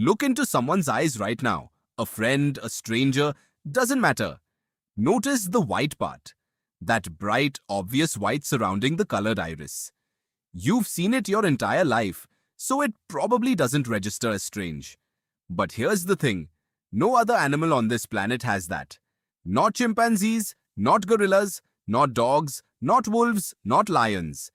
Look into someone's eyes right now. A friend, a stranger, doesn't matter. Notice the white part. That bright, obvious white surrounding the colored iris. You've seen it your entire life, so it probably doesn't register as strange. But here's the thing. No other animal on this planet has that. Not chimpanzees, not gorillas, not dogs, not wolves, not lions.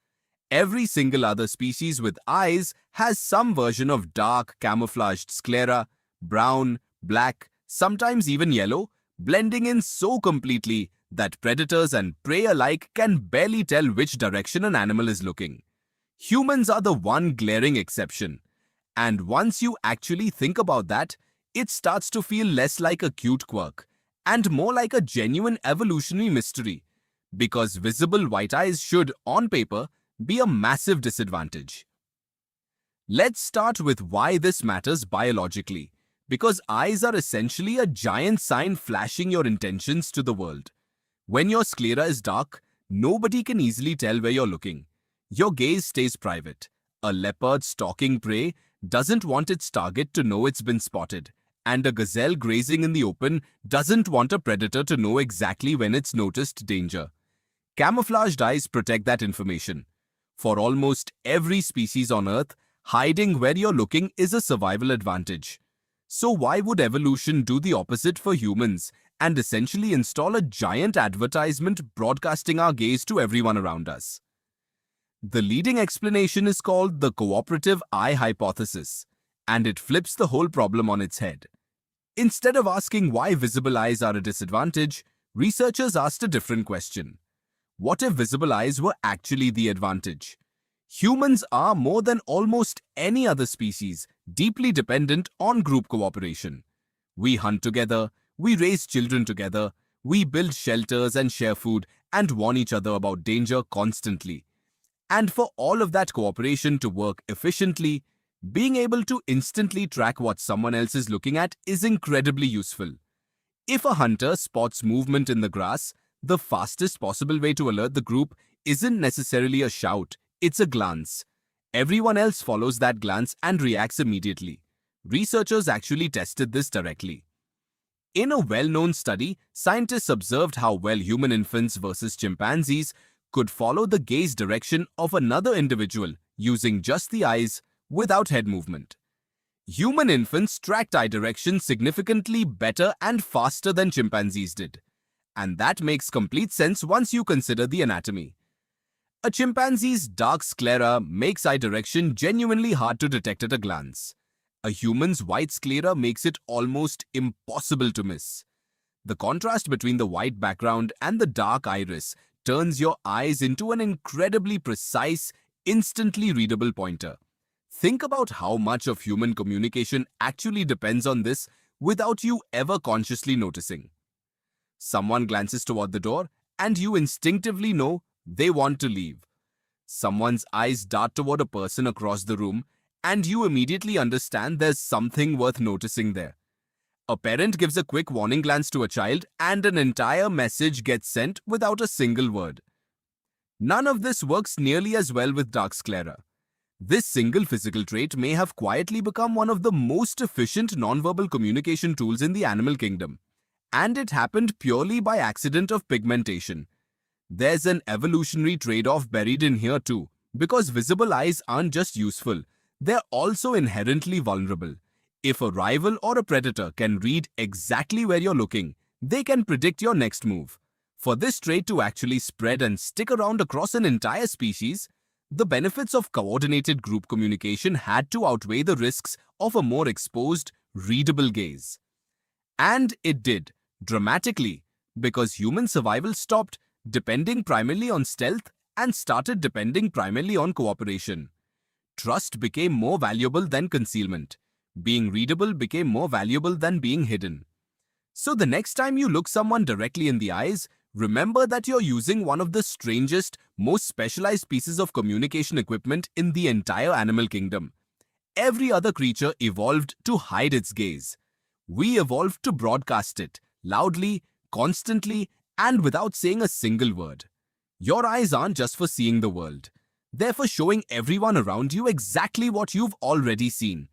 Every single other species with eyes has some version of dark, camouflaged sclera, brown, black, sometimes even yellow, blending in so completely that predators and prey alike can barely tell which direction an animal is looking. Humans are the one glaring exception. And once you actually think about that, it starts to feel less like a cute quirk and more like a genuine evolutionary mystery. Because visible white eyes should, on paper, be a massive disadvantage. Let's start with why this matters biologically. Because eyes are essentially a giant sign flashing your intentions to the world. When your sclera is dark, nobody can easily tell where you're looking. Your gaze stays private. A leopard stalking prey doesn't want its target to know it's been spotted, and a gazelle grazing in the open doesn't want a predator to know exactly when it's noticed danger. Camouflaged eyes protect that information. For almost every species on Earth, hiding where you're looking is a survival advantage. So why would evolution do the opposite for humans and essentially install a giant advertisement broadcasting our gaze to everyone around us? The leading explanation is called the cooperative eye hypothesis, and it flips the whole problem on its head. Instead of asking why visible eyes are a disadvantage, researchers asked a different question. What if visible eyes were actually the advantage? Humans are, more than almost any other species, deeply dependent on group cooperation. We hunt together, we raise children together, we build shelters and share food and warn each other about danger constantly. And for all of that cooperation to work efficiently, being able to instantly track what someone else is looking at is incredibly useful. If a hunter spots movement in the grass, the fastest possible way to alert the group isn't necessarily a shout, it's a glance. Everyone else follows that glance and reacts immediately. Researchers actually tested this directly. In a well-known study, scientists observed how well human infants versus chimpanzees could follow the gaze direction of another individual using just the eyes without head movement. Human infants tracked eye direction significantly better and faster than chimpanzees did. And that makes complete sense once you consider the anatomy. A chimpanzee's dark sclera makes eye direction genuinely hard to detect at a glance. A human's white sclera makes it almost impossible to miss. The contrast between the white background and the dark iris turns your eyes into an incredibly precise, instantly readable pointer. Think about how much of human communication actually depends on this without you ever consciously noticing. Someone glances toward the door, and you instinctively know they want to leave. Someone's eyes dart toward a person across the room, and you immediately understand there's something worth noticing there. A parent gives a quick warning glance to a child, and an entire message gets sent without a single word. None of this works nearly as well with dark sclera. This single physical trait may have quietly become one of the most efficient nonverbal communication tools in the animal kingdom. And it happened purely by accident of pigmentation. There's an evolutionary trade-off buried in here too, because visible eyes aren't just useful, they're also inherently vulnerable. If a rival or a predator can read exactly where you're looking, they can predict your next move. For this trait to actually spread and stick around across an entire species, the benefits of coordinated group communication had to outweigh the risks of a more exposed, readable gaze. And it did. Dramatically, because human survival stopped depending primarily on stealth and started depending primarily on cooperation. Trust became more valuable than concealment. Being readable became more valuable than being hidden. So the next time you look someone directly in the eyes, remember that you're using one of the strangest, most specialized pieces of communication equipment in the entire animal kingdom. Every other creature evolved to hide its gaze. We evolved to broadcast it, loudly, constantly, and without saying a single word. Your eyes aren't just for seeing the world. They're for showing everyone around you exactly what you've already seen.